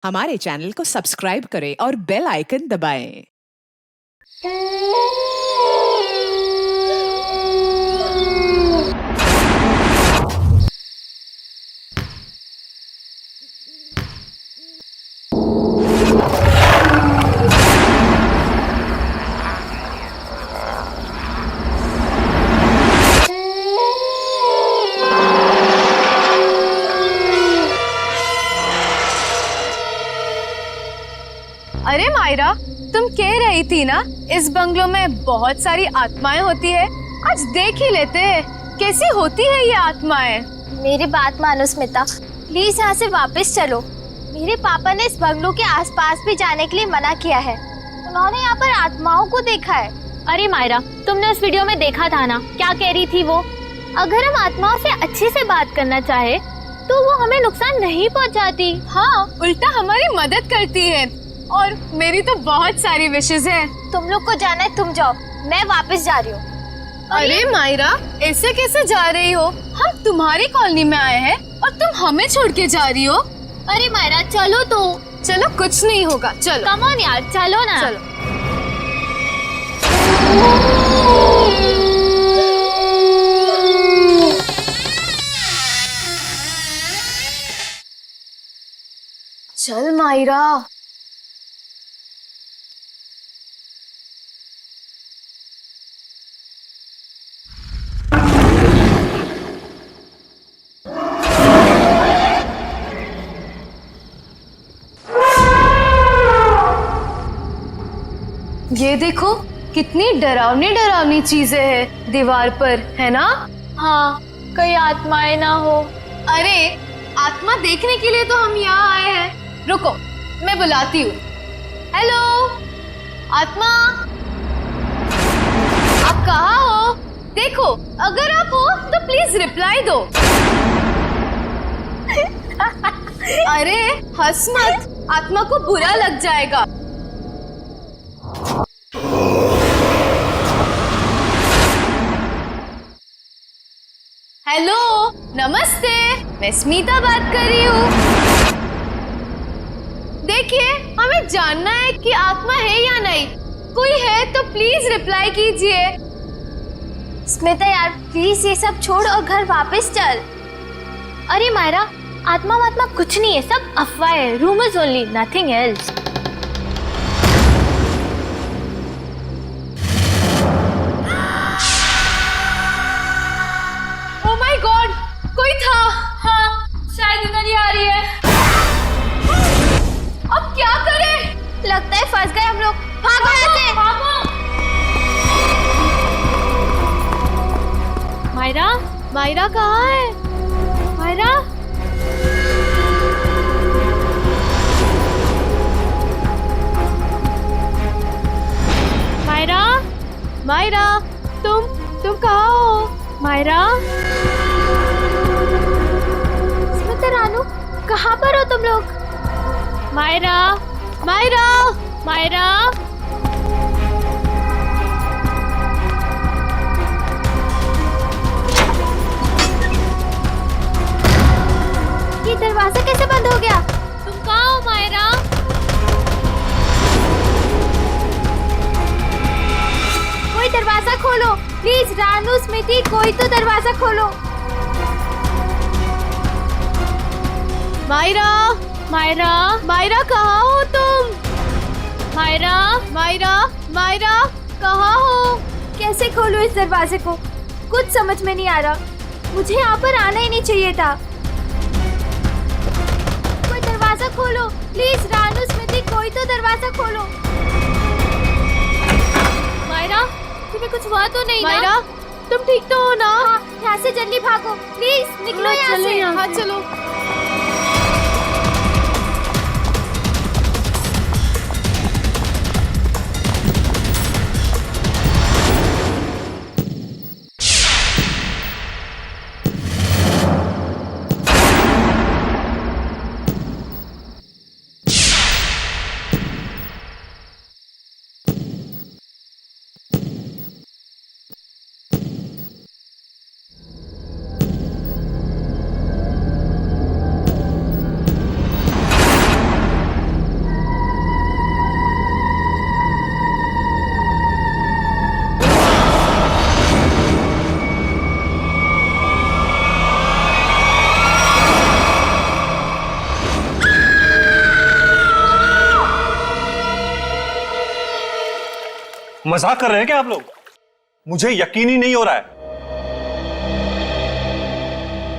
हमारे चैनल को सब्सक्राइब करें और बेल आइकन दबाएं। अरे मायरा, तुम कह रही थी ना इस बंगलो में बहुत सारी आत्माएं होती है। आज देख ही लेते हैं कैसी होती है ये आत्माएं। मेरी बात मानो स्मिता, प्लीज यहाँ से वापस चलो। मेरे पापा ने इस बंगलो के आसपास भी जाने के लिए मना किया है। उन्होंने यहाँ पर आत्माओं को देखा है। अरे मायरा, तुमने उस वीडियो में देखा था ना, क्या कह रही थी वो? अगर हम आत्माओं से अच्छे से बात करना चाहे तो वो हमें नुकसान नहीं पहुँचाती। हाँ, उल्टा हमारी मदद करती है। और मेरी तो बहुत सारी विशेष है। तुम लोग को जाना है, तुम जाओ, मैं वापस जा रही हूँ। अरे मायरा, ऐसे कैसे जा रही हो? हम तुम्हारी कॉलोनी में आए हैं और तुम हमें छोड़ के जा रही हो। अरे मायरा चलो तो। चलो, कुछ नहीं होगा, चलो। कम ऑन यार, चलो ना। चलो। चल मायरा। ये देखो, कितनी डरावनी डरावनी चीजें हैं दीवार पर, है ना? हाँ, कहीं आत्माएं ना हो। अरे, आत्मा देखने के लिए तो हम यहाँ आए हैं। रुको, मैं बुलाती हूँ। हेलो, आत्मा, आप कहाँ हो? देखो, अगर आप हो तो प्लीज रिप्लाई दो। अरे हंस मत, आत्मा को बुरा लग जाएगा। हेलो, नमस्ते, मैं स्मिता बात कर रही हूँ। देखिए, हमें जानना है कि आत्मा है या नहीं। कोई है तो प्लीज रिप्लाई कीजिए। स्मिता यार, प्लीज ये सब छोड़ और घर वापस चल। अरे मायरा, आत्मा वात्मा कुछ नहीं है, सब अफवाह है, rumours only, nothing else. Oh my God, कोई था। हाँ, शायद इधर ही आ रही है। अब क्या करें? लगता है फंस गए हम लोग। भागो यहाँ से। मायरा, मायरा कहाँ है? मायरा, मायरा, मायरा, तुम कहाँ हो? मायरा, स्मिता रानू, कहाँ पर हो तुम लोग? मायरा, मायरा, मायरा, ये दरवाजा कैसे बंद हो गया? तुम कहाँ हो मायरा? कोई दरवाजा खोलो प्लीज। रानू, स्मिति, कोई तो दरवाजा खोलो। मायरा, मायरा, मायरा कहाँ हो तुम? मायरा, मायरा, मायरा कहाँ हो? कैसे खोलूं इस दरवाजे को? कुछ समझ में नहीं आ रहा। मुझे यहाँ पर आना ही नहीं चाहिए था। कोई दरवाजा खोलो प्लीज। रानू, स्मिति, कोई तो दरवाजा खोलो। मायरा, तुम्हें कुछ हुआ तो नहीं मायरा, ना? तुम ठीक तो हो ना? हाँ, यहाँ से जल्दी भागो प्लीज, निकलो यहाँ चलो से। यहाँ हाँ, चलो। मजाक कर रहे हैं क्या आप लोग? मुझे यकीन ही नहीं हो रहा है।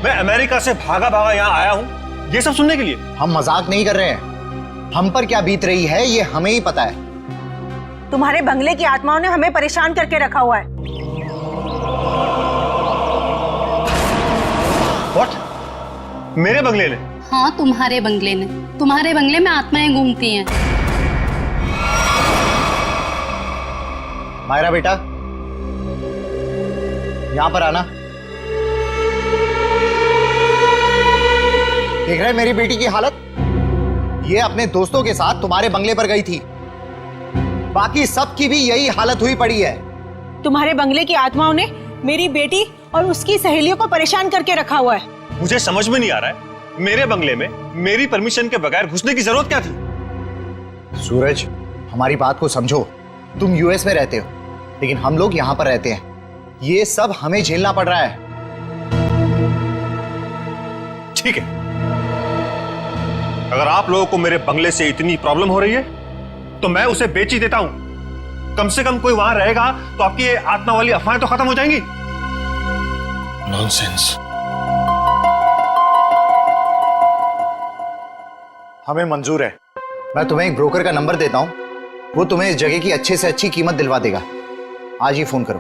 मैं अमेरिका से भागा भागा यहां आया हूं ये सब सुनने के लिए। हम मजाक नहीं कर रहे हैं। हम पर क्या बीत रही है ये हमें ही पता है। तुम्हारे बंगले की आत्माओं ने हमें परेशान करके रखा हुआ है। What? मेरे बंगले ने? हाँ, तुम्हारे बंगले ने। तुम्हारे बंगले में आत्माएं घूमती हैं। मायरा बेटा, यहां पर आना। देख रहे हैं मेरी बेटी की हालत? ये अपने दोस्तों के साथ तुम्हारे बंगले पर गई थी। बाकी सबकी भी यही हालत हुई पड़ी है। तुम्हारे बंगले की आत्माओं ने मेरी बेटी और उसकी सहेलियों को परेशान करके रखा हुआ है। मुझे समझ में नहीं आ रहा है, मेरे बंगले में मेरी परमिशन के बगैर घुसने की जरूरत क्या थी? सूरज, हमारी बात को समझो। तुम यूएस में रहते हो, लेकिन हम लोग यहां पर रहते हैं। ये सब हमें झेलना पड़ रहा है। ठीक है, अगर आप लोगों को मेरे बंगले से इतनी प्रॉब्लम हो रही है तो मैं उसे बेच ही देता हूं। कम से कम कोई वहां रहेगा तो आपकी ये आत्मा वाली अफवाहें तो खत्म हो जाएंगी। नॉनसेंस। हमें मंजूर है। मैं तुम्हें एक ब्रोकर का नंबर देता हूं, वो तुम्हें इस जगह की अच्छे से अच्छी कीमत दिलवा देगा। आज ही फोन करो।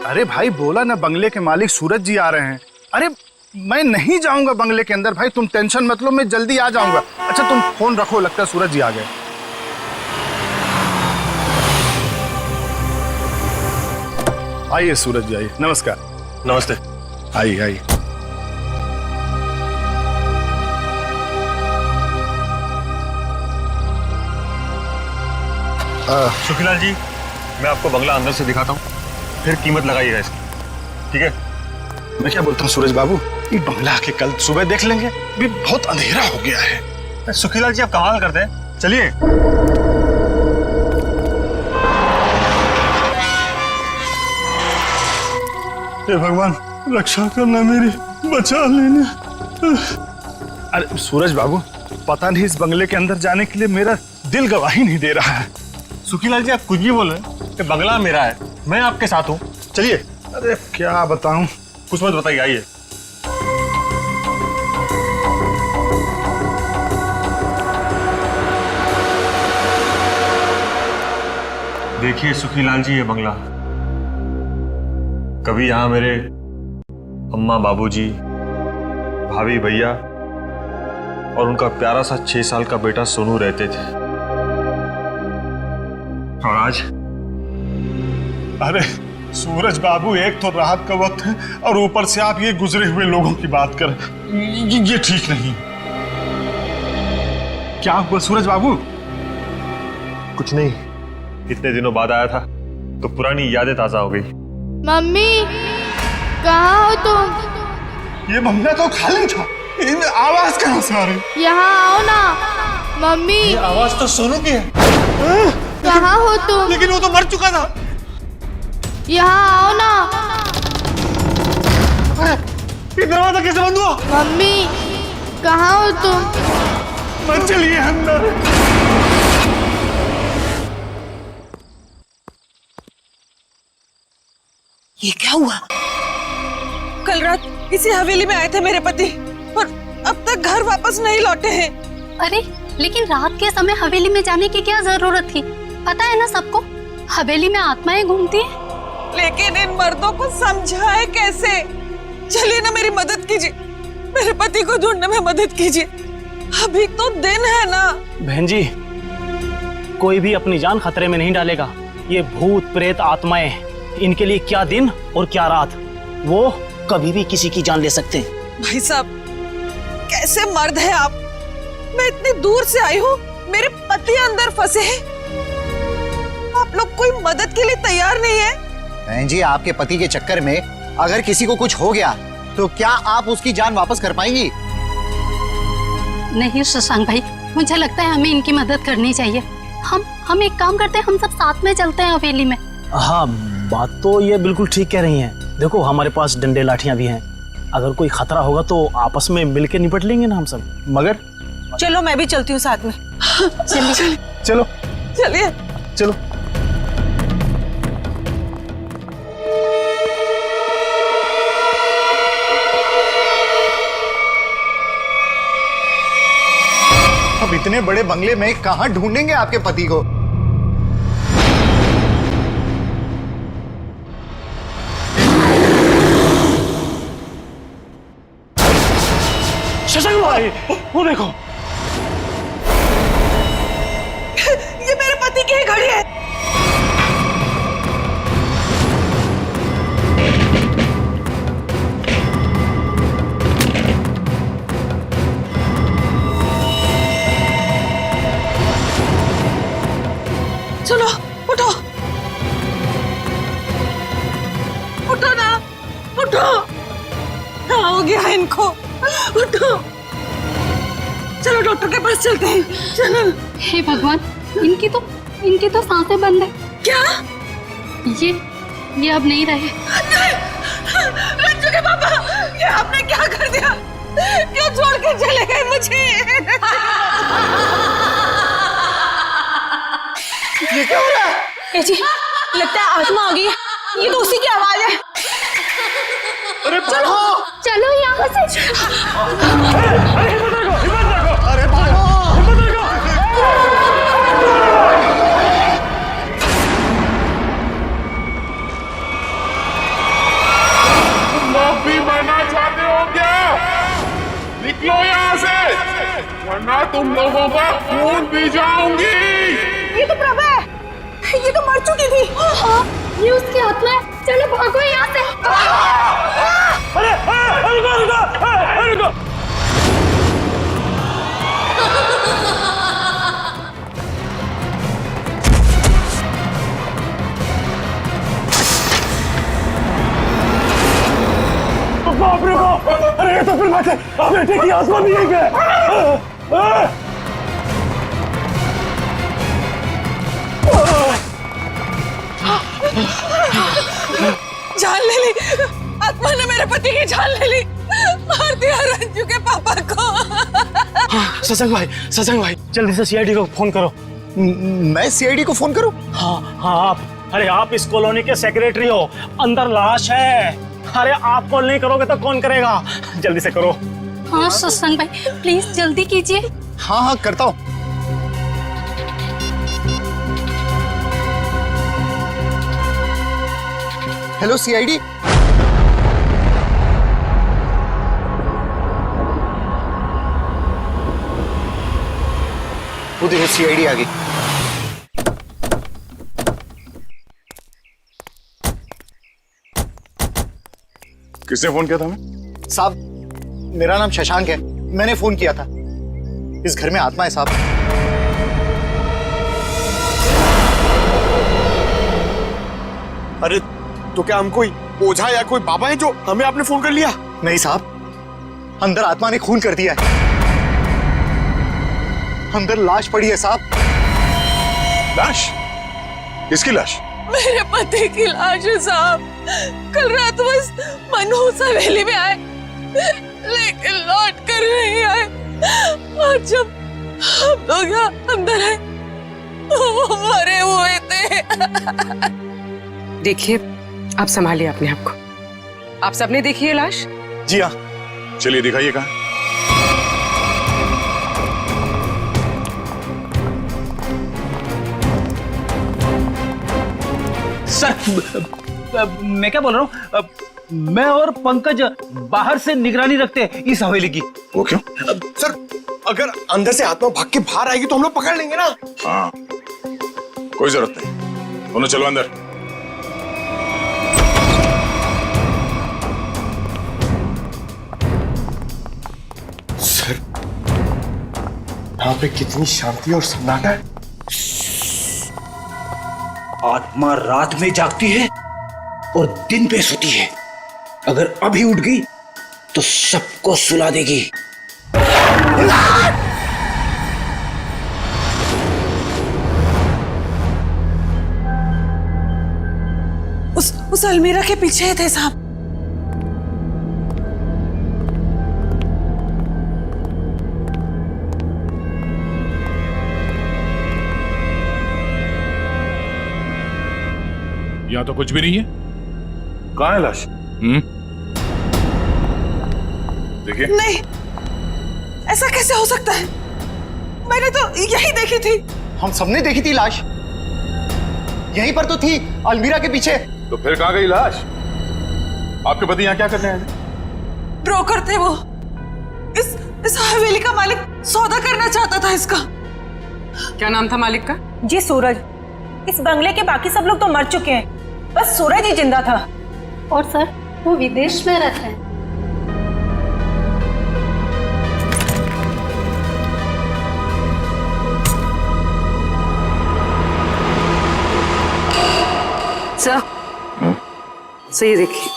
अरे भाई, बोला ना बंगले के मालिक सूरज जी आ रहे हैं। अरे मैं नहीं जाऊंगा बंगले के अंदर भाई, तुम टेंशन मत लो, मैं जल्दी आ जाऊंगा। अच्छा तुम फोन रखो, लगता है सूरज जी आ गए। आइए सूरज जी, आइए। नमस्कार। नमस्ते। आइए आइए। सुखीलाल जी, मैं आपको बंगला अंदर से दिखाता हूँ, फिर कीमत लगाइएगा इसकी, ठीक है? मैं क्या बोलता हूँ सूरज बाबू, ये बंगला आके कल सुबह देख लेंगे, भी बहुत अंधेरा हो गया है। सुखीलाल जी आप कमाल करते हैं, चलिए। हे भगवान, रक्षा करना मेरी, बचा लेना। अरे सूरज बाबू, पता नहीं इस बंगले के अंदर जाने के लिए मेरा दिल गवाही नहीं दे रहा है। सुखीलाल जी आप कुछ भी बोल रहे हैं कि बंगला मेरा है, मैं आपके साथ हूँ, चलिए। अरे क्या बताऊं, कुछ मत बताइए, आइए। देखिए सुखीलाल जी, ये बंगला, कभी यहां मेरे अम्मा, बाबूजी, भाभी, भैया और उनका प्यारा सा 6 साल का बेटा सोनू रहते थे। और आज? अरे सूरज बाबू, एक तो रात का वक्त है और ऊपर से आप ये गुजरे हुए लोगों की बात करें, ये ठीक नहीं। क्या हुआ सूरज बाबू? कुछ नहीं, इतने दिनों बाद आया था तो पुरानी यादें ताजा हो गई। मम्मी, कहाँ हो तुम? ये बंगला तो खाली था, इनमें आवाज कहाँ से आ रही? यहाँ आओ ना। मम्मी, ये आवाज तो सोनू की है। कहाँ हो तुम? लेकिन वो तो मर चुका था। यहाँ आओ ना। ये दरवाजा कैसे बंद हुआ? मम्मी, कहाँ हो तुम? मत चलिए अंदर। ये क्या हुआ? कल रात इसी हवेली में आए थे मेरे पति और अब तक घर वापस नहीं लौटे हैं। अरे लेकिन रात के समय हवेली में जाने की क्या जरूरत थी? पता है ना सबको, हवेली में आत्माएं घूमती हैं। लेकिन इन मर्दों को समझाए कैसे? चलिए ना, मेरी मदद कीजिए, मेरे पति को ढूंढने में मदद कीजिए। अभी तो दिन है ना। बहन जी, कोई भी अपनी जान खतरे में नहीं डालेगा। ये भूत प्रेत आत्माएं, इनके लिए क्या दिन और क्या रात, वो कभी भी किसी की जान ले सकते हैं। भाई साहब, कैसे मर्द है आप? मैं इतनी दूर से आई हूँ, मेरे पति अंदर फंसे हैं, आप लोग कोई मदद के लिए तैयार नहीं है? बहन जी, आपके पति के चक्कर में अगर किसी को कुछ हो गया तो क्या आप उसकी जान वापस कर पाएंगी? नहीं शशांक भाई, मुझे लगता है हमें इनकी मदद करनी चाहिए। हम एक काम करते हैं, हम सब साथ में चलते हैं हवेली में। हाँ, बात तो ये बिल्कुल ठीक कह रही हैं। देखो हमारे पास डंडे लाठियां भी हैं, अगर कोई खतरा होगा तो आपस में मिलके निपट लेंगे ना हम सब। मगर चलो मैं भी चलती हूँ साथ में। चलिए चलो चलिए। चलो। अब इतने बड़े बंगले में कहां ढूंढेंगे आपके पति को? शशांक भाई, वो देखो। ये मेरे पति की ही घड़ी है। चलो उठो, उठो ना, उठो। क्या हो गया है इनको? उठो, चलो डॉक्टर के पास चलते हैं। चलो। हे भगवान, इनकी तो सांसें बंद है। क्या? ये अब नहीं रहे। नहीं, रंजू के पापा, ये आपने क्या कर दिया? क्यों छोड़ के चले गए मुझे? ये क्या हो रहा है? ए जी, लगता है आत्मा आ गई है। ये तो उसी की आवाज है। अरे चलो चलो यहाँ से। अरे भागो! नौकरी बनना चाहते हो क्या? निकलो यहाँ से, वरना तुम लोगों का खून पी जाऊंगी। ये तो प्रभा है, ये तो मर चुकी थी। हाँ, ये उसकी आत्मा है। चलो भागो यहाँ से। रुको। बाप रे बाप! अरे ये तो फिर बात है, बेटे की आत्मा भी यहीं पे। जान ले ली, आत्मा ने मेरे पति की जान ले ली। मार दिया रंजू के पापा को। शशांक भाई, जल्दी से सीआईडी को फोन करो। मैं सीआईडी को फोन करूं? हाँ आप। अरे आप इस कॉलोनी के सेक्रेटरी हो, अंदर लाश है। अरे आप कॉल नहीं करोगे तो कौन करेगा? जल्दी से करो। हाँ शशांक भाई, प्लीज जल्दी कीजिए। हाँ करता हूं। Hello CID. वो देखो सीआईडी आ गई। किसने फोन किया था हमें? साहब, मेरा नाम शशांक है। मैंने फोन किया था। इस घर में आत्मा है साहब। अरे तो क्या हम कोई ओझा या कोई बाबा है जो हमें आपने फोन कर लिया? नहीं साहब, अंदर आत्मा ने खून कर दिया है। अंदर लाश पड़ी है साहब। लाश? किसकी लाश? मेरे पति की लाश है साहब। कल रात बस मनहूस हवेली में आए, लेकिन लौट कर नहीं आए। और जब हम लोग यहाँ अंदर आए, वो मरे हुए थे। देखिए, आप संभालिए अपने आप को। आप सबने देखी है लाश? जी हाँ। चलिए दिखाइए कहाँ। सर, मैं क्या बोल रहा हूँ, मैं और पंकज बाहर से निगरानी रखते हैं इस हवेली की। वो क्यों? सर, अगर अंदर से आत्मा भाग के बाहर आएगी तो हम लोग पकड़ लेंगे ना। हाँ, कोई जरूरत नहीं। दोनों चलो अंदर। सर, यहाँ पे कितनी शांति और सन्नाटा है। आत्मा रात में जागती है और दिन पे सोती है। अगर अभी उठ गई तो सबको सुला देगी। उस अलमीरा के पीछे थे साहब। यहाँ तो कुछ भी नहीं है। कहाँ है लाश? देखिए। नहीं, ऐसा कैसे हो सकता है? मैंने तो यही देखी थी। हम सबने देखी थी लाश, यहीं पर तो थी, अलमीरा के पीछे। तो फिर कहाँ गई लाश? आपके पति यहाँ क्या करने आए थे? ब्रोकर थे वो। इस हवेली का मालिक सौदा करना चाहता था इसका। क्या नाम था मालिक का? जी सूरज। इस बंगले के बाकी सब लोग तो मर चुके हैं, बस सूरज ही जिंदा था। और सर वो विदेश में रहते हैं। सर ये देखिए।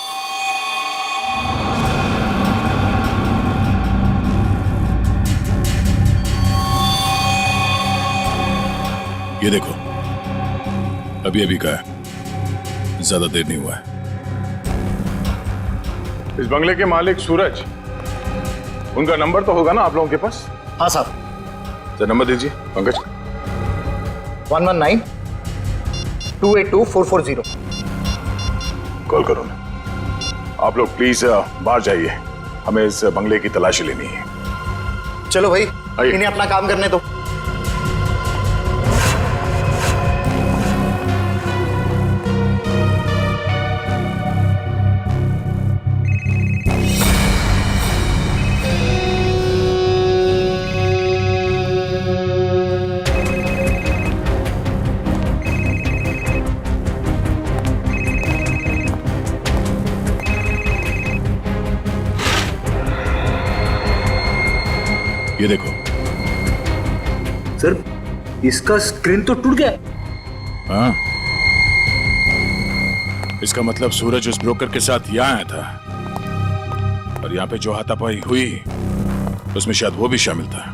ये देखो, अभी अभी का है, ज्यादा देर नहीं हुआ है। इस बंगले के मालिक सूरज, उनका नंबर तो होगा ना आप लोगों के पास? हाँ साहब। सर नंबर दीजिए पंकज। 119-282-440। कॉल करो ना। आप लोग प्लीज बाहर जाइए, हमें इस बंगले की तलाशी लेनी है। चलो भाई, आइए। इन्हें अपना काम करने दो। ये देखो। सर इसका स्क्रीन तो टूट गया। हाँ, इसका मतलब सूरज उस ब्रोकर के साथ यहाँ आया था, और यहाँ पे जो हाथापाई हुई उसमें शायद वो भी शामिल था।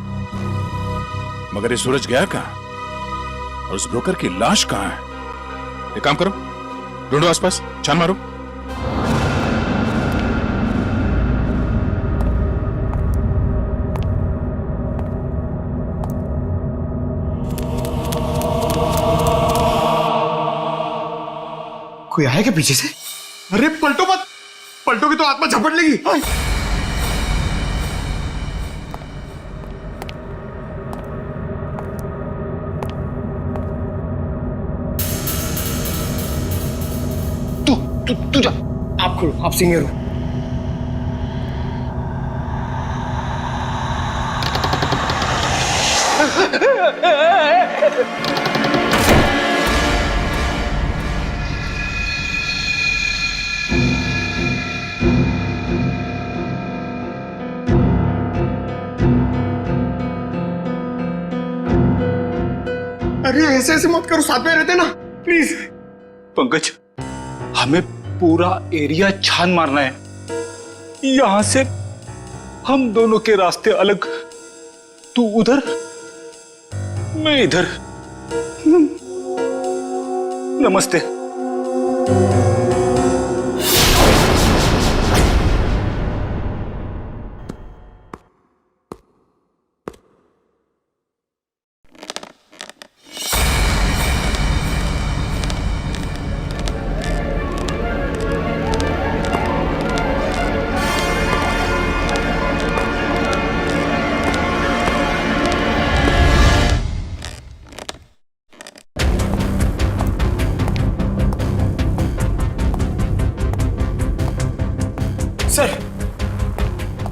मगर ये सूरज गया कहाँ, और उस ब्रोकर की लाश कहाँ है? एक काम करो, ढूंढो आसपास, छान मारो। कोई आया क्या पीछे से? अरे पलटो मत, पलटोगे तो आत्मा झपट लेगी। तू जा, आप खोलो, आप सीनियर हो। अरे ऐसे मत करो, साथ में रहते ना प्लीज। पंकज, हमें पूरा एरिया छान मारना है। यहां से हम दोनों के रास्ते अलग, तू उधर मैं इधर। नमस्ते।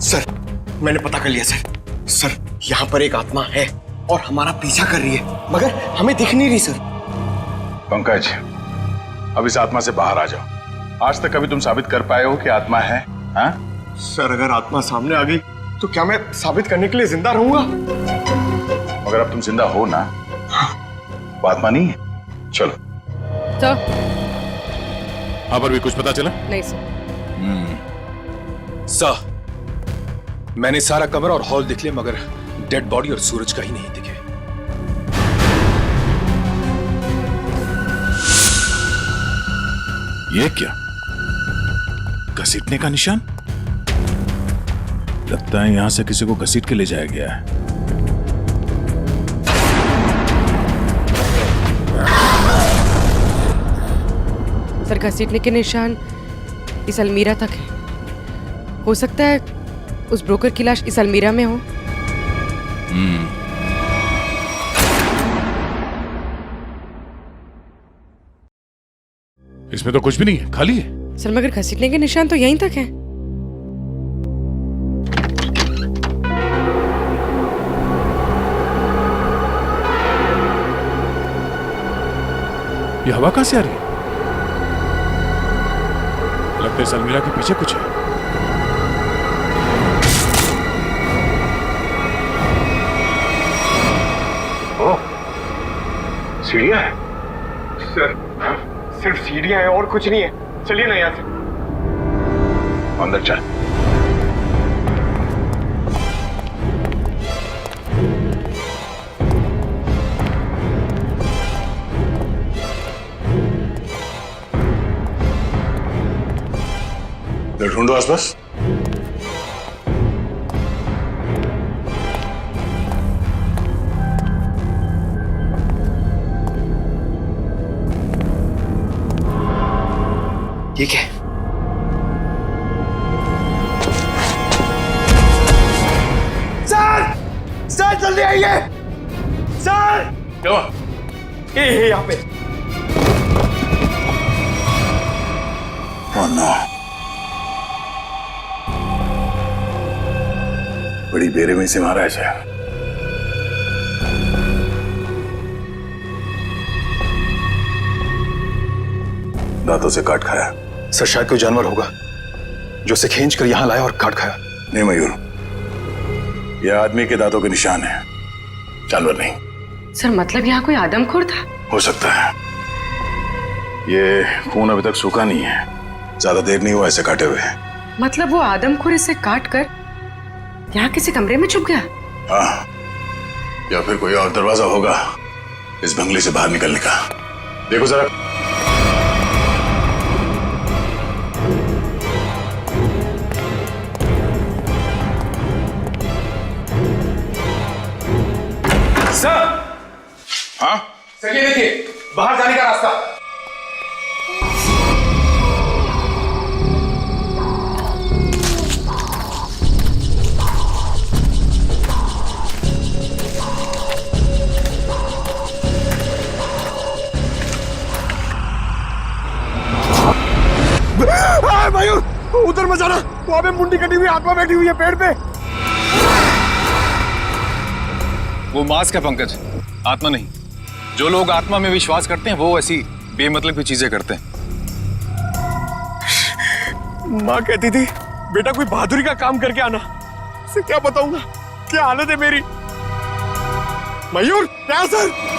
सर, मैंने पता कर लिया सर। सर, यहाँ पर एक आत्मा है और हमारा पीछा कर रही है, मगर हमें दिख नहीं रही सर। पंकज, अब इस आत्मा से बाहर आ जाओ। आज तक कभी तुम साबित कर पाए हो कि आत्मा है? हाँ? सर, अगर आत्मा सामने आ गई तो क्या मैं साबित करने के लिए जिंदा रहूंगा? मगर अब तुम जिंदा हो ना, वो आत्मा नहीं है। चलो। तो हाँ, पर भी कुछ पता चला? नहीं सर। सर, मैंने सारा कमरा और हॉल देख लिया, मगर डेड बॉडी और सूरज का ही नहीं दिखे। ये क्या? घसीटने का निशान? लगता है यहां से किसी को घसीट के ले जाया गया है। सर, घसीटने के निशान इस अलमीरा तक है। हो सकता है उस ब्रोकर की लाश इस अलमीरा में हो। इसमें तो कुछ भी नहीं है, खाली है। सर मगर घसीटने के निशान तो यहीं तक हैं। ये हवा कहां से आ रही है? लगता है इस अलमीरा के पीछे कुछ है। सीढ़ियां है सर, सिर्फ सीढ़ियां हैं और कुछ नहीं है। चलिए ना यहाँ से। अंदर चल। ढूंढो आसपास। ठीक है। सर, सर जल्दी आइए। सर क्या हुआ? ये यहाँ पे। Oh no. बड़ी बेरहमी से मारा है सर। दांतों से काट खाया। सर शायद कोई जानवर होगा जो उसे खींच कर यहां लाया और काट खाया। नहीं मयूर, यह आदमी के दांतों के निशान है, जानवर नहीं। सर मतलब यहाँ कोई आदमखोर था? हो सकता है। ये खून अभी तक सूखा नहीं है, ज्यादा देर नहीं हुआ ऐसे काटे हुए। मतलब वो आदमखोर इसे काट कर यहाँ किसी कमरे में छुप गया? हाँ, या फिर कोई और दरवाजा होगा इस बंगले से बाहर निकलने का। देखो जरा। सर, हाँ सर ये देखिए बाहर जाने का रास्ता। मयूर, उधर मत जाना। वहां पे मुंडी कटी हुई आत्मा बैठी हुई है पेड़ पे। वो मास्क है पंकज, आत्मा नहीं। जो लोग आत्मा में विश्वास करते हैं वो ऐसी बेमतलब की चीजें करते हैं। माँ कहती थी बेटा कोई बहादुरी का काम करके आना। उसे क्या बताऊंगा क्या हालत है मेरी। मयूर क्या सर?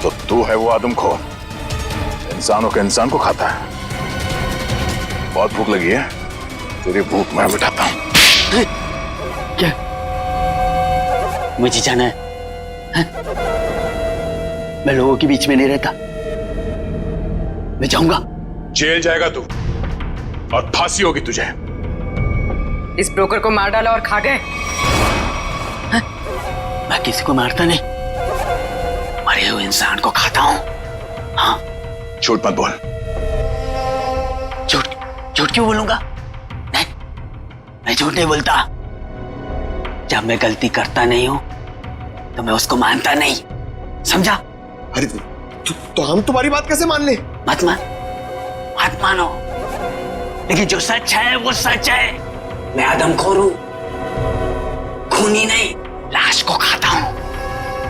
तो तू है वो आदमखोर, इंसानों के इंसान को खाता है। बहुत भूख लगी है, तेरी भूख मैं मिटाता हूं। क्या मुझे जाना है? मैं लोगों के बीच में नहीं रहता, मैं जाऊंगा। जेल जाएगा तू और फांसी होगी तुझे। इस ब्रोकर को मार डाला और खा गए। मैं किसी को मारता नहीं, मरे हुए इंसान को खाता हूं। हाँ, झूठ मत बोल। झूठ झूठ क्यों बोलूंगा? नहीं, मैं झूठ नहीं बोलता। जब मैं गलती करता नहीं हूं तो मैं उसको मानता नहीं, समझा? अरे तो हम तुम्हारी बात कैसे मान ले? मत मानो, लेकिन जो सच है वो सच है। मैं आदमखोर हूं, खूनी नहीं, लाश को खाता हूं,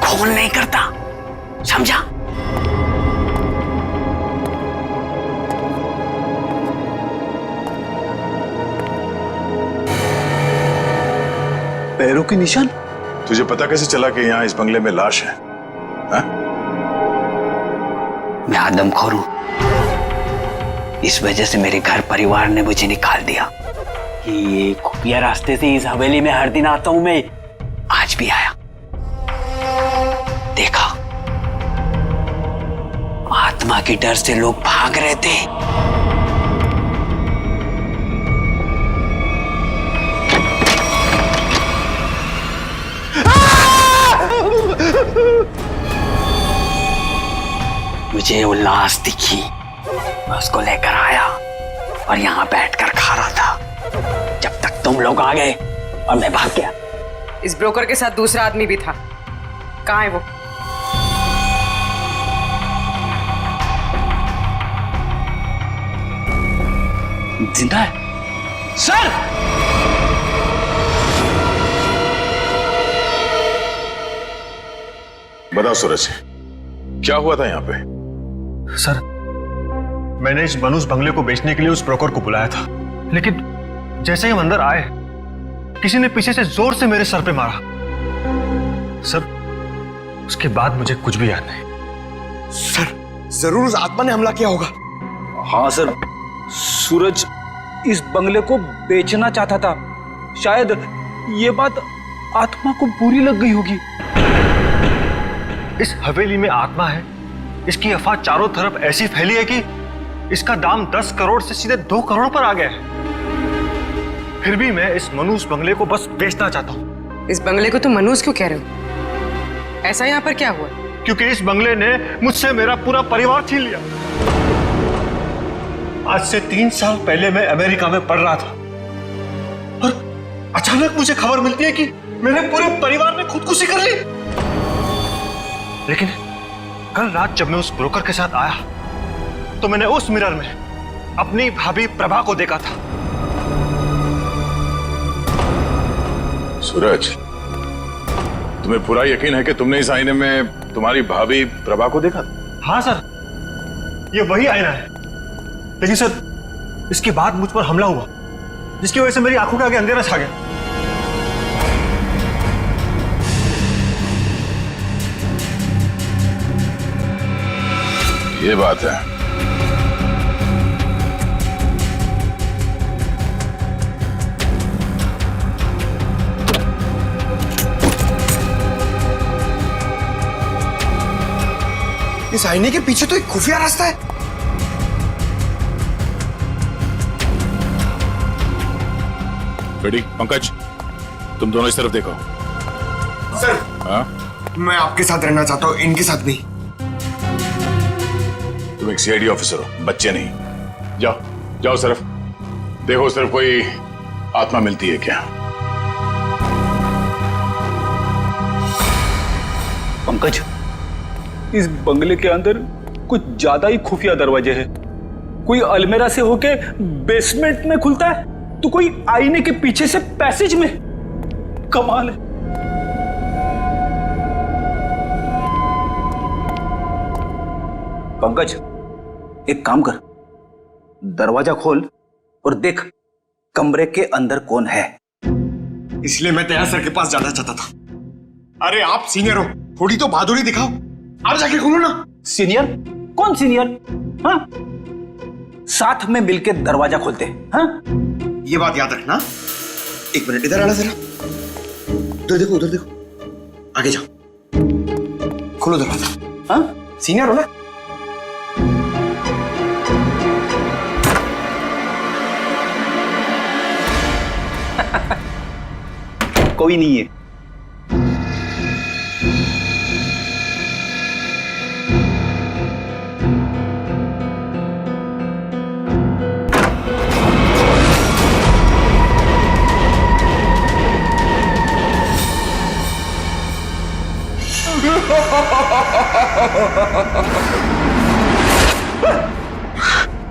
खून नहीं करता, समझा? पैरों के निशान? तुझे पता कैसे चला कि यहाँ इस बंगले में लाश है? हा? मैं आदमखोर हूं, इस वजह से मेरे घर परिवार ने मुझे निकाल दिया। ये खुफिया रास्ते से इस हवेली में हर दिन आता हूं मैं, आज भी आया। आत्मा के डर से लोग भाग रहे थे। मुझे वो लाश दिखी, मैं उसको लेकर आया और यहाँ बैठकर खा रहा था जब तक तुम लोग आ गए और मैं भाग गया। इस ब्रोकर के साथ दूसरा आदमी भी था, कहाँ है वो? जिंदा है सर। बताओ सूरज, क्या हुआ था यहाँ पे? सर, मैंने इस मनुष बंगले को बेचने के लिए उस ब्रोकर को बुलाया था, लेकिन जैसे ही हम अंदर आए किसी ने पीछे से जोर से मेरे सर पे मारा। सर, उसके बाद मुझे कुछ भी याद नहीं। सर, जरूर उस आत्मा ने हमला किया होगा। हाँ सर, सूरज इस बंगले को बेचना चाहता था। शायद ये बात आत्मा को बुरी लग गई होगी। इस हवेली में आत्मा है, इसकी अफवाह चारों तरफ ऐसी फैली है कि इसका दाम 10 करोड़ से सीधे 2 करोड़ पर आ गया है। फिर भी मैं इस मनूस बंगले को बस बेचना चाहता हूँ। इस बंगले को तुम मनूस क्यों कह रहे हो? ऐसा यहाँ पर क्या हुआ? क्योंकि इस बंगले ने मुझसे मेरा पूरा परिवार छीन लिया। आज से 3 साल पहले मैं अमेरिका में पढ़ रहा था और अचानक मुझे खबर मिलती है कि मेरे पूरे परिवार ने खुदकुशी कर ली। लेकिन कल रात जब मैं उस ब्रोकर के साथ आया तो मैंने उस मिरर में अपनी भाभी प्रभा को देखा था। सूरज, तुम्हें पूरा यकीन है कि तुमने इस आईने में तुम्हारी भाभी प्रभा को देखा? हाँ सर, ये वही आईना है। लेकिन सर, इसके बाद मुझ पर हमला हुआ जिसकी वजह से मेरी आंखों के आगे अंधेरा छा गया। ये बात है। इस आईने के पीछे तो एक खुफिया रास्ता है। रेडी? पंकज, तुम दोनों इस तरफ देखो। सर, हाँ? मैं आपके साथ रहना चाहता हूँ, इनके साथ नहीं। तुम एक सीआईडी ऑफिसर हो, बच्चे नहीं। जाओ जाओ, सिर्फ देखो, सिर्फ कोई आत्मा मिलती है क्या। पंकज, इस बंगले के अंदर कुछ ज्यादा ही खुफिया दरवाजे हैं। कोई अलमेरा से होके बेसमेंट में खुलता है तो कोई आईने के पीछे से पैसेज में। कमाल है। पंकज, एक काम कर, दरवाजा खोल और देख कमरे के अंदर कौन है। इसलिए मैं तैयार सर के पास जाना चाहता था। अरे आप सीनियर हो, थोड़ी तो बहादुरी दिखाओ, आप जाके खोलो ना। सीनियर? कौन सीनियर? हाँ, साथ में मिलके दरवाजा खोलते। हाँ, ये बात याद रखना। एक मिनट इधर आना जरा, उधर देखो, उधर देखो, आगे जाओ, खोलो दरवाजा। हाँ, सीनियर हो ना। कोई नहीं है।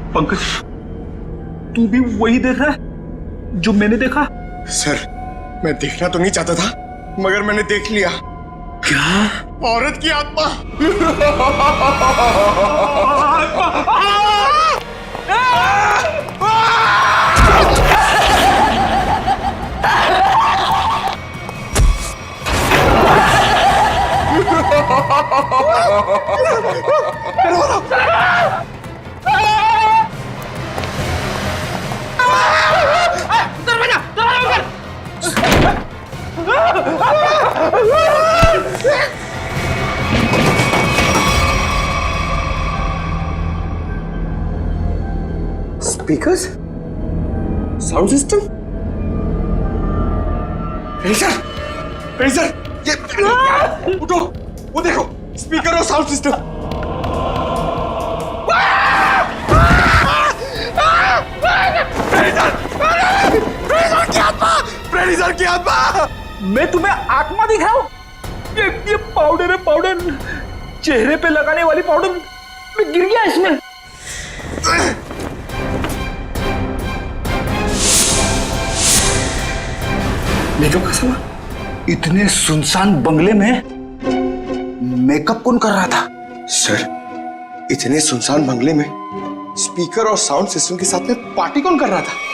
पंकज, तू भी वही देख रहा है जो मैंने देखा? सर, मैं देखना तो नहीं चाहता था, मगर मैंने देख लिया। क्या? औरत की आत्मा। Speakers, sound system, razor, razor, ये उठो, वो देखो स्पीकर और साउंड सिस्टम। प्रेडिसर की आत्मा, मैं तुम्हें आत्मा दिख रहा हूं? ये पाउडर है, पाउडर, चेहरे पे लगाने वाली पाउडर। मैं गिर गया इसमें। मेकअप का सामान? इतने सुनसान बंगले में मेकअप कौन कर रहा था? सर, इतने सुनसान बंगले में स्पीकर और साउंड सिस्टम के साथ में पार्टी कौन कर रहा था?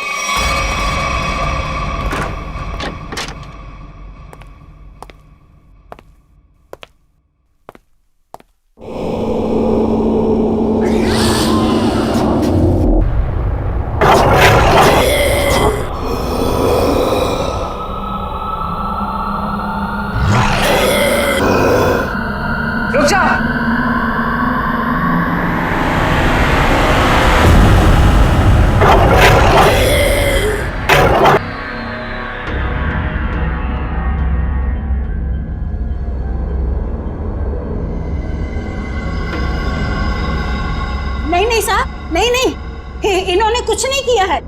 रुक जा। नहीं नहीं साहब, नहीं नहीं, इन्होंने कुछ नहीं किया है,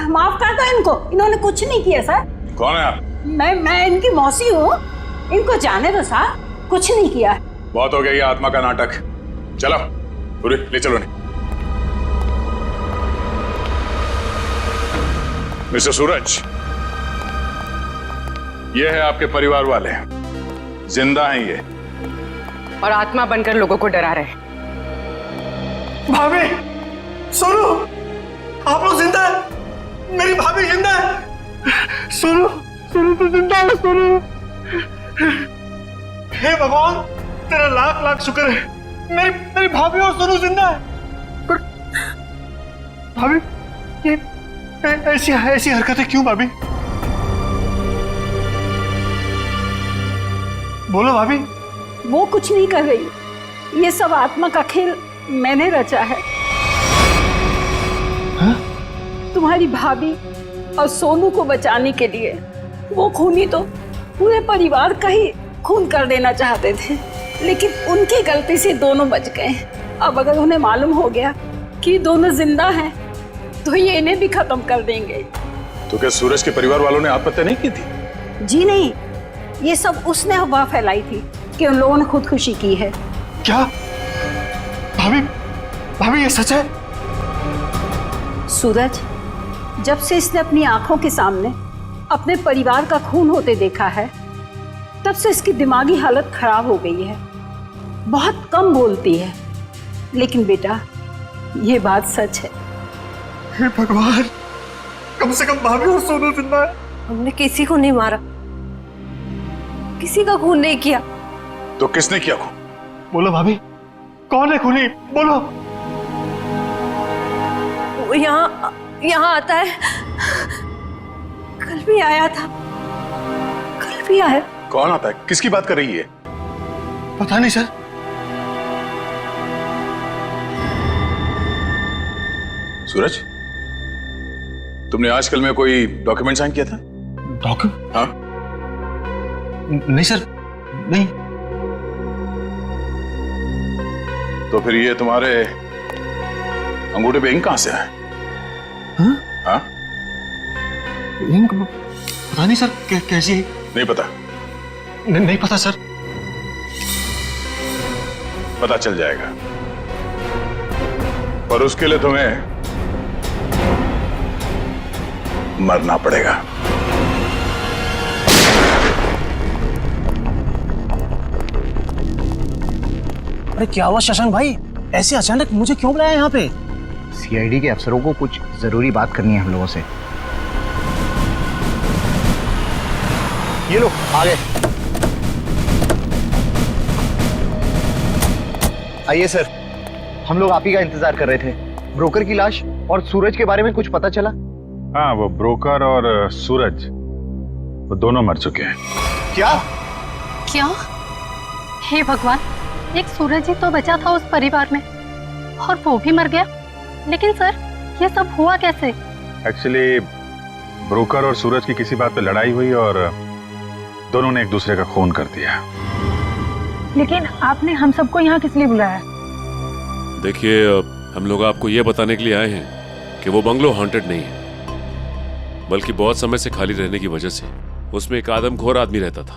माफ कर दो इनको, इन्होंने कुछ नहीं किया सर। कौन है आप? मैं इनकी मौसी हूँ, इनको जाने दो साहब, कुछ नहीं किया है। बहुत हो गया ये आत्मा का नाटक। चलो पूरी ले चलो। नहीं मिस्टर सूरज, ये है आपके परिवार वाले, जिंदा हैं ये, और आत्मा बनकर लोगों को डरा रहे हैं। भाभी, सोनू, आप लोग जिंदा है? मेरी भाभी जिंदा है? सोनू, सोनू तो जिंदा है, सोनू। हे भगवान, तेरा लाख लाख शुक्र है, मेरी भाभी और सोनू जिंदा है। पर भाभी, ये ऐसी हरकतें क्यों भाभी? बोलो भाभी। वो कुछ नहीं कर रही, ये सब आत्मा का खेल मैंने रचा है। हा? तुम्हारी भाभी और सोनू को बचाने के लिए वो खूनी तो पूरे परिवार का ही खून कर देना चाहते थे, लेकिन उनकी गलती से दोनों बच गए। अब अगर उन्हें मालूम हो गया कि दोनों जिंदा हैं, तो ये इन्हें भी खत्म कर देंगे। तो क्या सूरज के परिवार वालों ने आत्महत्या नहीं की थी? जी नहीं, ये सब उसने अफवाह फैलाई थी कि उन लोगों ने खुदकुशी की है। क्या भाभी, भाभी ये सच है? सूरज, जब से इसने अपनी आंखों के सामने अपने परिवार का खून होते देखा है, तब से इसकी दिमागी हालत खराब हो गई है, बहुत कम बोलती है। लेकिन बेटा, ये बात सच है। हे भगवान, कम से कम भाभी और सोनू जिंदा है। हमने किसी को नहीं मारा, किसी का खून नहीं किया। तो किसने किया खून? बोलो भाभी, कौन है खूनी? बोलो। वो यहाँ आता है, कल भी आया था, कल भी आया। कौन आता है? किसकी बात कर रही है? पता नहीं सर। सूरज, तुमने आजकल में कोई डॉक्यूमेंट साइन किया था? डॉक्यूमेंट? हाँ? नहीं सर, नहीं। तो फिर ये तुम्हारे अंगूठे पे इंक कहां से है? हाँ? हाँ? इंक पता नहीं सर, कैसी है? नहीं पता? नहीं पता सर। पता चल जाएगा, पर उसके लिए तुम्हें मरना पड़ेगा। अरे क्या हुआ शशांक भाई, ऐसे अचानक मुझे क्यों बुलाया यहाँ पे? सीआईडी के अफसरों को कुछ जरूरी बात करनी है हम लोगों से। ये लो आ गए। आइए सर, हम लोग आप ही का इंतजार कर रहे थे। ब्रोकर की लाश और सूरज के बारे में कुछ पता चला? हाँ, वो ब्रोकर और सूरज वो दोनों मर चुके हैं। क्या? क्या? हे भगवान, एक सूरज ही तो बचा था उस परिवार में, और वो भी मर गया। लेकिन सर, ये सब हुआ कैसे? एक्चुअली ब्रोकर और सूरज की किसी बात पे लड़ाई हुई और दोनों ने एक दूसरे का खून कर दिया। लेकिन आपने हम सबको यहाँ किस लिए बुलाया? देखिए, हम लोग आपको ये बताने के लिए आए हैं कि वो बंगलो हॉन्टेड नहीं है, बल्कि बहुत समय से खाली रहने की वजह से उसमें एक आदमखोर आदमी रहता था।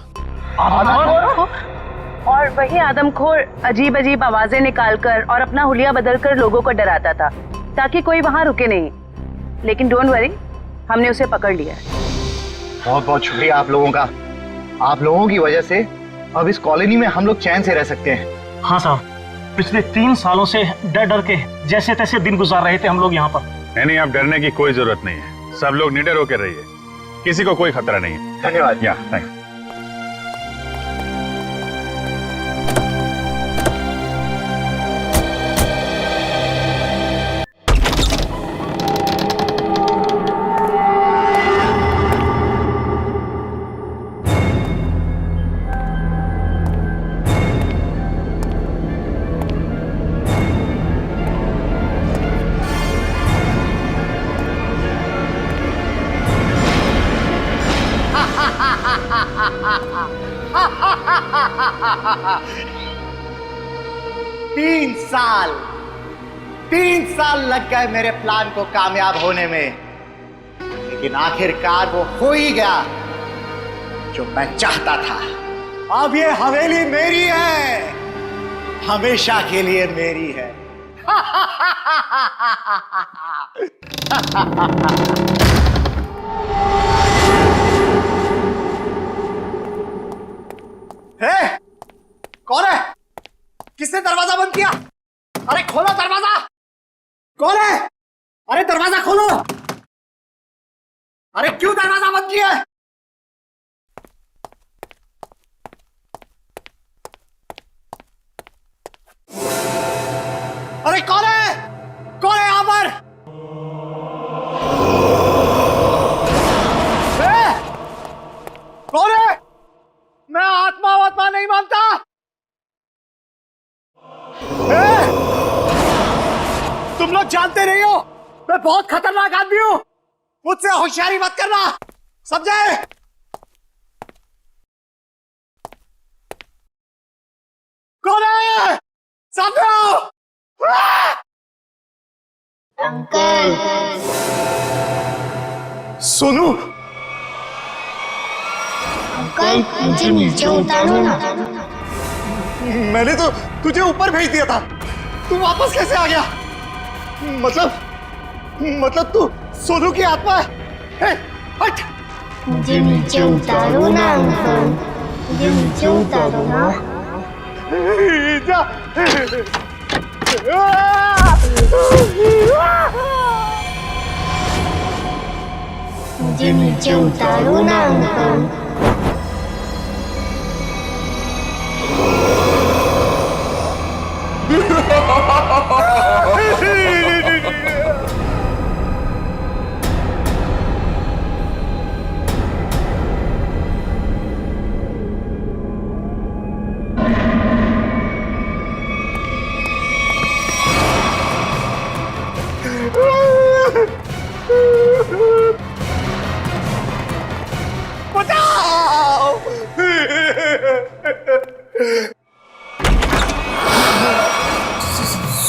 और वही आदमखोर अजीब अजीब आवाजें निकालकर और अपना हुलिया बदलकर लोगों को डराता था ताकि कोई वहां रुके नहीं। लेकिन डोंट वरी, हमने उसे पकड़ लिया है। बहुत बहुत शुक्रिया आप लोगों का। आप लोगों की वजह से अब इस कॉलोनी में हम लोग चैन से रह सकते हैं। हाँ साहब, पिछले 3 सालों से डर डर के जैसे तैसे दिन गुजार रहे थे हम लोग यहाँ पर। नहीं, आप डरने की कोई जरूरत नहीं है। सब लोग निडर होकर रहिए, किसी को कोई खतरा नहीं है। धन्यवाद। या थैंक्स। तीन साल लग गए मेरे प्लान को कामयाब होने में, लेकिन आखिरकार वो हो ही गया जो मैं चाहता था। अब ये हवेली मेरी है, हमेशा के लिए मेरी है। कौन है? किसने दरवाजा बंद किया? अरे खोलो दरवाजा! कौन है? अरे दरवाजा खोलो! अरे क्यों दरवाजा बंद किया? अरे कौन है? कौन है यहां पर? कौन है? मैं आत्मा नहीं मानता। तुम लोग जानते नहीं हो मैं बहुत खतरनाक आदमी हूं, मुझसे होशियारी मत करना, समझे? कौन है? सामने आओ। अंकल। सोनू। अंकल मुझे नीचे उतारो ना। मैंने तो तुझे ऊपर भेज दिया था, तू वापस कैसे आ गया? मतलब तू सोनू की आत्मा है? हट! मुझे नीचे उतारो ना अंकल, मुझे नीचे उतारो ना। जा। मुझे नीचे उतारो ना अंकल।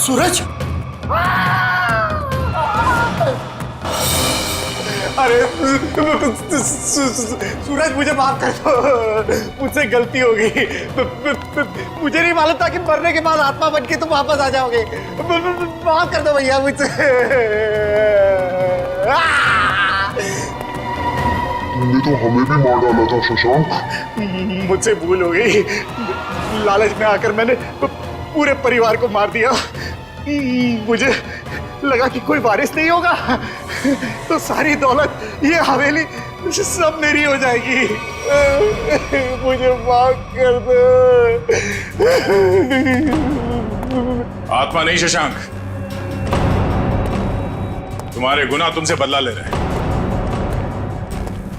सूरज! अरे सूरज मुझे माफ कर दो, मुझसे गलती हो गई। मुझे नहीं मालूम था कि मरने के बाद आत्मा बन के तुम वापस आ जाओगे। माफ कर दो भैया मुझसे। तुमने तो हमें भी मार डाला था शशांक। मुझसे भूल हो गई, लालच में आकर मैंने पूरे परिवार को मार दिया। मुझे लगा कि कोई वारिस नहीं होगा तो सारी दौलत, ये हवेली सब मेरी हो जाएगी। मुझे माफ कर दो। आत्मा नहीं शशांक, तुम्हारे गुनाह तुमसे बदला ले रहे हैं।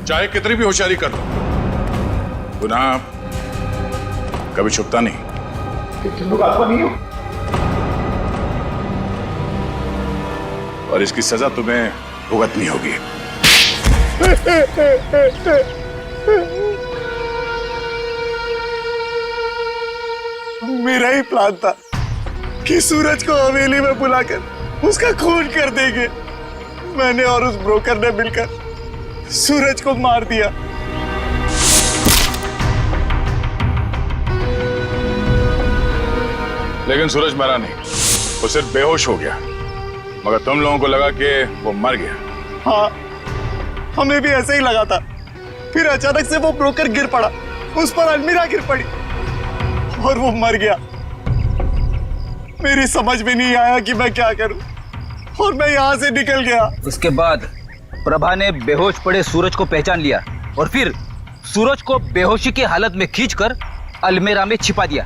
चाहे कितनी भी होशियारी कर लो, गुनाह कभी छुपता नहीं। तुम लोग आत्मा नहीं हो? और इसकी सजा तुम्हें भुगतनी होगी। मेरा ही प्लान था कि सूरज को हवेली में बुलाकर उसका खून कर देंगे। मैंने और उस ब्रोकर ने मिलकर सूरज को मार दिया। लेकिन सूरज मरा नहीं, वो सिर्फ बेहोश हो गया, मगर तुम लोगों को लगा कि वो मर गया। हाँ, हमें भी ऐसे ही लगा था। फिर अचानक से वो ब्रोकर गिर पड़ा, उस पर अलमीरा गिर पड़ी और वो मर गया। मेरी समझ में नहीं आया कि मैं क्या करूं और मैं यहां से निकल गया। उसके बाद प्रभा ने बेहोश पड़े सूरज को पहचान लिया और फिर सूरज को बेहोशी की हालत में खींचकर अलमीरा में छिपा दिया।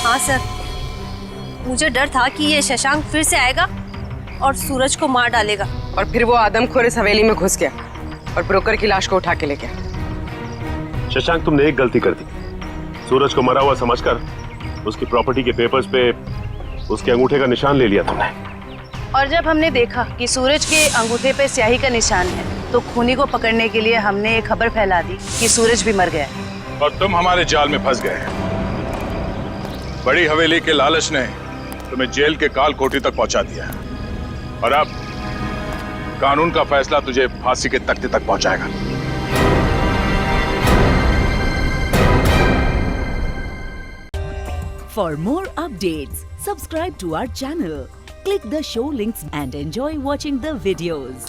हाँ सर, मुझे डर था कि ये शशांक फिर से आएगा और सूरज को मार डालेगा। और फिर वो आदमखोर इस हवेली में घुस गया और ब्रोकर की लाश को उठा के ले गया। शशांक, तुमने एक गलती कर दी। सूरज को मरा हुआ समझकर उसकी प्रॉपर्टी के पेपर्स पे उसके अंगूठे का निशान ले लिया तुमने। और जब हमने देखा कि सूरज के अंगूठे पे स्याही का निशान है, तो खूनी को पकड़ने के लिए हमने एक खबर फैला दी कि सूरज भी मर गया है। और तुम हमारे जाल में फंस गए। बड़ी हवेली के लालच ने तुम्हें जेल के काल कोठरी तक पहुंचा दिया और अब कानून का फैसला तुझे फांसी के तख्ते तक पहुंचाएगा। For more updates, subscribe to our channel, click the show links and enjoy watching the videos.